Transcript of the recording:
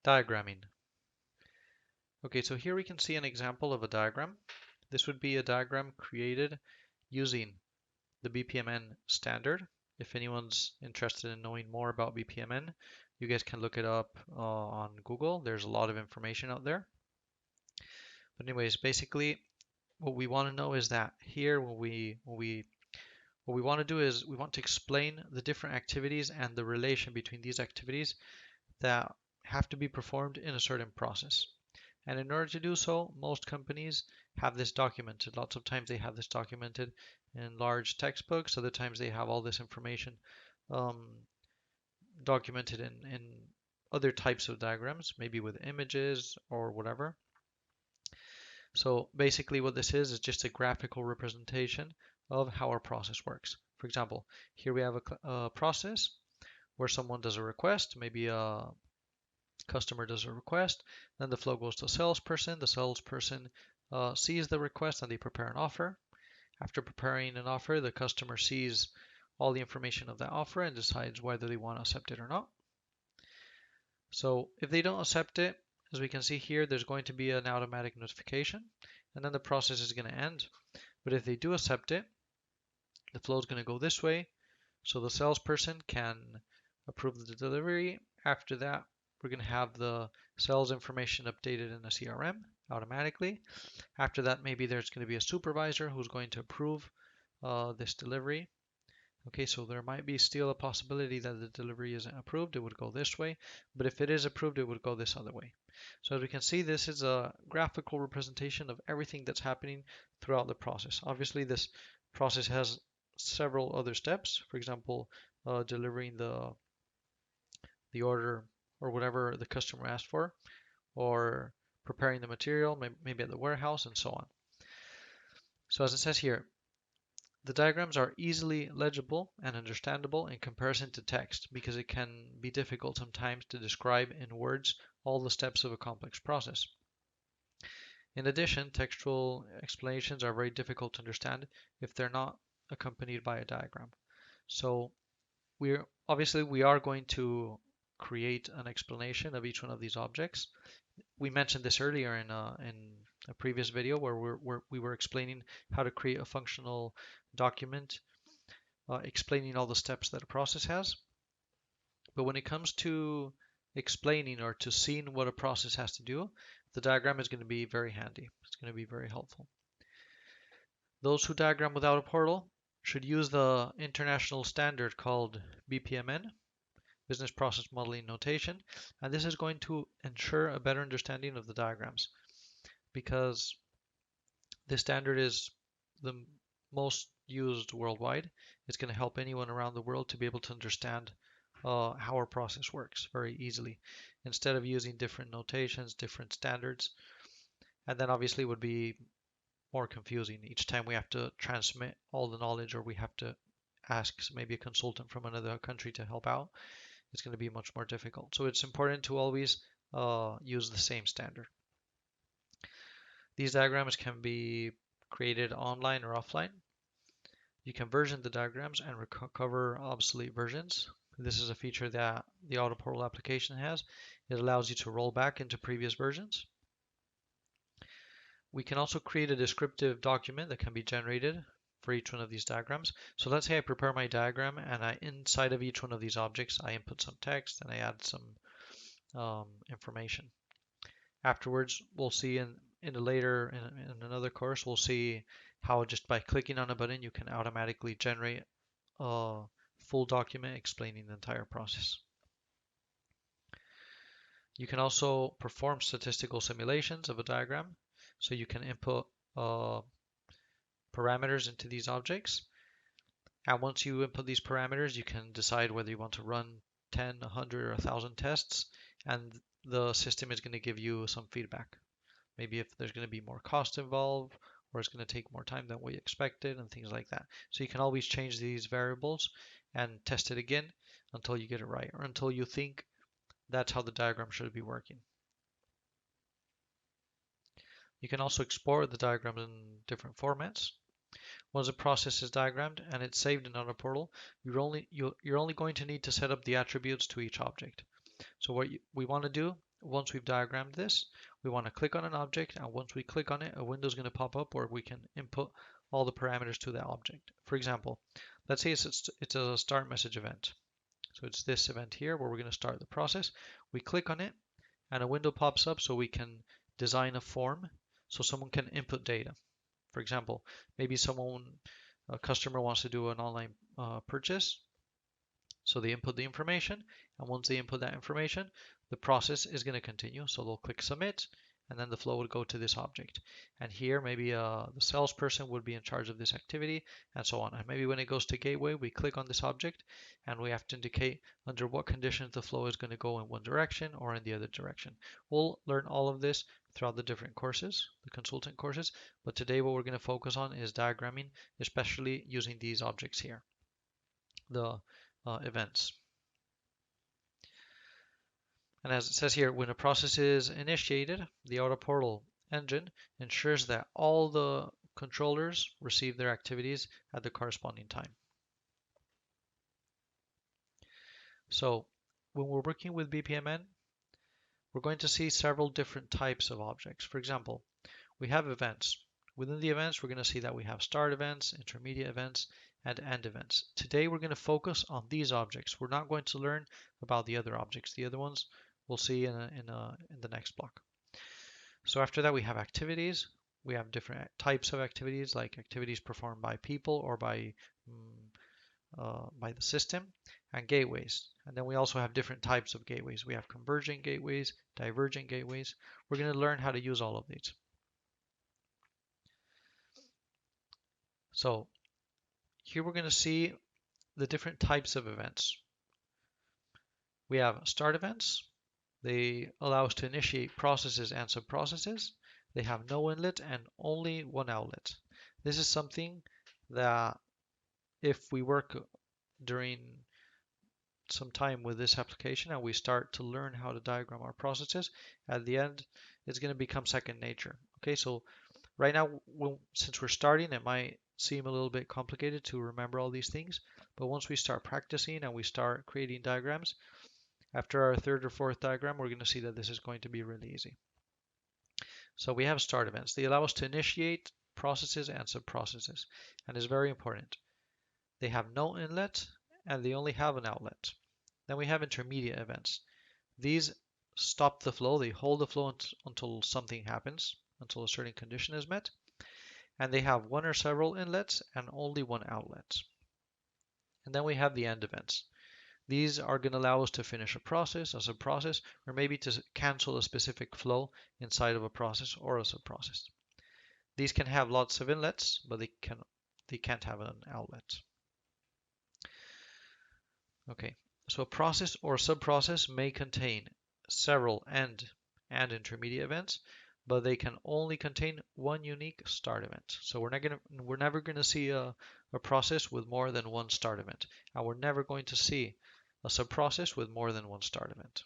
Diagramming. Okay, so here we can see an example of a diagram. This would be a diagram created using the BPMN standard. If anyone's interested in knowing more about BPMN, you guys can look it up on Google. There's a lot of information out there. But anyways, basically what we want to know is that here what we want to do is we want to explain the different activities and the relation between these activities that have to be performed in a certain process. And in order to do so, most companies have this documented. Lots of times they have this documented in large textbooks. Other times they have all this information um, documented in other types of diagrams, maybe with images or whatever. So basically what this is just a graphical representation of how our process works. For example, here we have a process where someone does a request, maybe a customer does a request, then the flow goes to a salesperson. The salesperson sees the request and they prepare an offer. After preparing an offer, the customer sees all the information of that offer and decides whether they want to accept it or not. So if they don't accept it, as we can see here, there's going to be an automatic notification and then the process is going to end. But if they do accept it, the flow is going to go this way. So the salesperson can approve the delivery. After that, we're going to have the sales information updated in a CRM automatically. After that, maybe there's going to be a supervisor who's going to approve this delivery. Okay, so there might be still a possibility that the delivery isn't approved. It would go this way, but if it is approved, it would go this other way. So as we can see, this is a graphical representation of everything that's happening throughout the process. Obviously, this process has several other steps. For example, delivering the order or whatever the customer asked for, or preparing the material, maybe at the warehouse, and so on. So as it says here, the diagrams are easily legible and understandable in comparison to text because it can be difficult sometimes to describe in words all the steps of a complex process. In addition, textual explanations are very difficult to understand if they're not accompanied by a diagram. So we are going to create an explanation of each one of these objects. We mentioned this earlier in a previous video where we were explaining how to create a functional document explaining all the steps that a process has. But when it comes to explaining or to seeing what a process has to do, the diagram is going to be very handy. It's going to be very helpful. Those who diagram without a portal should use the international standard called BPMN, Business Process Modeling Notation, and this is going to ensure a better understanding of the diagrams because this standard is the most used worldwide. It's going to help anyone around the world to be able to understand how our process works very easily instead of using different notations, different standards, and then obviously it would be more confusing each time we have to transmit all the knowledge or we have to ask maybe a consultant from another country to help out. It's going to be much more difficult. So it's important to always use the same standard. These diagrams can be created online or offline. You can version the diagrams and recover obsolete versions. This is a feature that the AutoPortal application has. It allows you to roll back into previous versions. We can also create a descriptive document that can be generated for each one of these diagrams. So let's say I prepare my diagram and inside of each one of these objects, I input some text and I add some information. Afterwards, we'll see in another course, we'll see how just by clicking on a button, you can automatically generate a full document explaining the entire process. You can also perform statistical simulations of a diagram. So you can input parameters into these objects. And once you input these parameters, you can decide whether you want to run 10, 100, or 1,000 tests. And the system is going to give you some feedback. Maybe if there's going to be more cost involved, or it's going to take more time than we expected, and things like that. So you can always change these variables and test it again until you get it right, or until you think that's how the diagram should be working. You can also export the diagram in different formats. Once a process is diagrammed and it's saved in AutoPortal, you're only going to need to set up the attributes to each object. So what we want to do once we've diagrammed this, we want to click on an object, and once we click on it, a window is going to pop up where we can input all the parameters to that object. For example, let's say it's a start message event. So it's this event here where we're going to start the process. We click on it, and a window pops up so we can design a form so someone can input data. For example, maybe a customer wants to do an online purchase. So they input the information, and once they input that information, the process is going to continue. So they'll click submit, and then the flow would go to this object. And here, maybe the salesperson would be in charge of this activity, and so on. And maybe when it goes to gateway, we click on this object, and we have to indicate under what conditions the flow is going to go in one direction or in the other direction. We'll learn all of this throughout the different courses, the consultant courses, but today what we're going to focus on is diagramming, especially using these objects here, the events. And as it says here, when a process is initiated, the Aura Portal engine ensures that all the controllers receive their activities at the corresponding time. So when we're working with BPMN, we're going to see several different types of objects. For example, we have events. Within the events, we're going to see that we have start events, intermediate events, and end events. Today, we're going to focus on these objects. We're not going to learn about the other objects. The other ones we'll see in the next block. So after that, we have activities. We have different types of activities, like activities performed by people or by the system, and gateways. And then we also have different types of gateways. We have convergent gateways, divergent gateways. We're going to learn how to use all of these. So here we're going to see the different types of events. We have start events. They allow us to initiate processes and subprocesses. They have no inlet and only one outlet. This is something that if we work during some time with this application and we start to learn how to diagram our processes, at the end it's going to become second nature. Okay, so right now, since we're starting, it might seem a little bit complicated to remember all these things, but once we start practicing and we start creating diagrams, after our third or fourth diagram, we're going to see that this is going to be really easy. So we have start events. They allow us to initiate processes and subprocesses, and is very important. They have no inlet and they only have an outlet. Then we have intermediate events. These stop the flow. They hold the flow until something happens, until a certain condition is met. And they have one or several inlets and only one outlet. And then we have the end events. These are going to allow us to finish a process, a subprocess, or maybe to cancel a specific flow inside of a process or a subprocess. These can have lots of inlets, but they can't have an outlet. Okay, so a process or subprocess may contain several end and intermediate events, but they can only contain one unique start event. So we're never gonna see a process with more than one start event, and we're never going to see a subprocess with more than one start event.